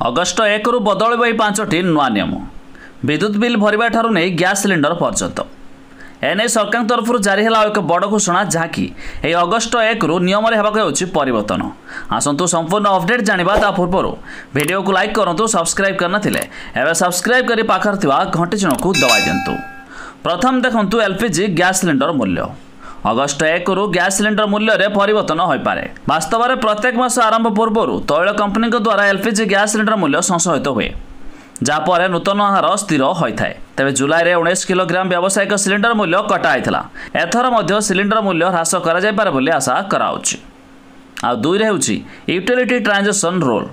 August 1 रु बदल 5टी नुआ नियम विद्युत बिल भरवा ठारू नहीं गैस सिलिंडर पर्यंत एने सरकार तरफ जारी है एक बड़ घोषणा जहाँकि अगस्ट 1 रु नियम परिवर्तन। आसतु संपूर्ण अपडेट जानिबा ता पूर्व वीडियो को लाइक करूँ, सब्सक्राइब करना एवं सब्सक्राइब कर पाखर घंटी चिन्ह को दबाई दिंतु। प्रथम देखंतु एलपीजी गैस सिलिंडर मूल्य अगस्ट 1 रु गैस सिलिंडर मूल्य रे परिवर्तन हो पारे। वास्तव में प्रत्येक मास आरंभ पूर्व तैल कंपनी द्वारा एलपीजी गैस सिलिंडर मूल्य संशोधित हुए, जहाँपर नूतन हार स्थिर होता है। तेज जुलाई में 19 किलोग्राम व्यावसायिक सिलिंडर मूल्य कटाई एथर मध्य सिलिंडर मूल्य ह्रास कर आशा कराउछि। आ दुई होउछि यूटिलिटी ट्रांजैक्शन रूल।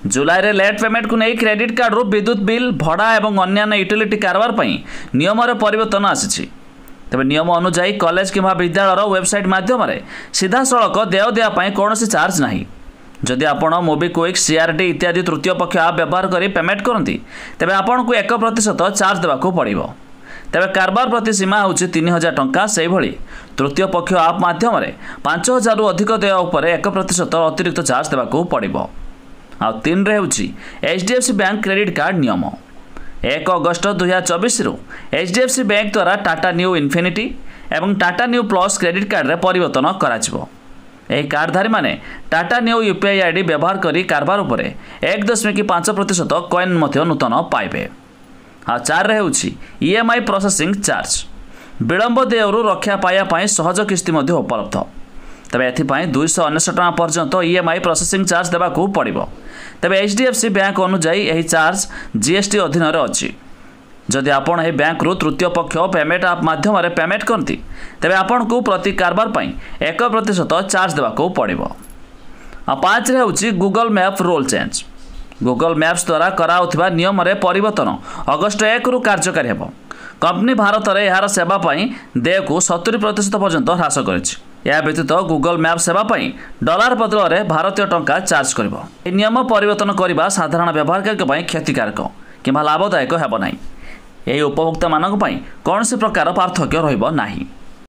जुलाई रे लेट पेमेंट को नहीं क्रेडिट कार्ड रु विद्युत बिल भड़ा और अन्य यूटिलिटी कारबार पर नियम परिवर्तन आसी। तेज नियम अनुजाई कॉलेज कि विद्यालय वेबसाइट माध्यम सीधा सड़क देय देवाई कौन चार्ज नहीं। जदि आपण मोबिक्विक सीआरडी इत्यादि तृतीय पक्ष आप व्यवहार कर पेमेंट करती तेज आपन को 1% चार्ज देवाक पड़ो। तेज कारबार प्रति सीमा हूँ 3000 टंका। से भली तृतीय पक्ष आप माध्यम 5000 रु अधिक देय उपर 1% अतिरिक्त चार्ज देवाक पड़ो। आ 3 रे होउछि एचडीएफसी बैंक क्रेडिट कार्ड नियम 1 अगस्ट 2024 रु एचडीएफसी बैंक द्वारा टाटा न्यू इन्फिनिटी एवं Tata new plus credit card रे परिवर्तन कराजिबो। यह कार्डधारी माने टाटा न्यू यूपीआई आईडी व्यवहार करी कारबार उपर 1.5% कॉइन नूतन पाइबे। आ 4 रे होउछि ईएमआई प्रोसेसिंग चार्ज विलंब देयरू रक्षा पाइबा सहज किस्ती उपलब्ध। तेरे एथिपाई 299 टका पर्यंत ईएमआई प्रोसेसिंग चार्ज देवाक पड़ो। तेरे एचडीएफसी बैंक अनुजाई यह चार्ज जीएसटी अधीन अच्छी। जदि आपण यह बैंक रु तृतीय पक्ष पेमेंट आप माध्यम पेमेंट करती तेरे आपण को प्रति कारबार 1% चार्ज देवाक पड़ो। 5 रे होउछि Google map role change. Google Maps द्वारा कराउथिबा नियम रे परिवर्तन अगस्ट 1 रु कार्यकारी हेबो। कंपनी भारत में यार सेवा देय को 70% पर्यंत ह्रास करिछि। या व्यतीत गूगल मैप सेवा डॉलर बदल में भारतीय टंका चार्ज करिबो। ए नियम परिवर्तन करने साधारण व्यवहारकारी क्षतिकारक कि लाभदायक हेब नाही। यह उपभोक्ता मानक कौन प्रकार पार्थक्य रहिबो नाही।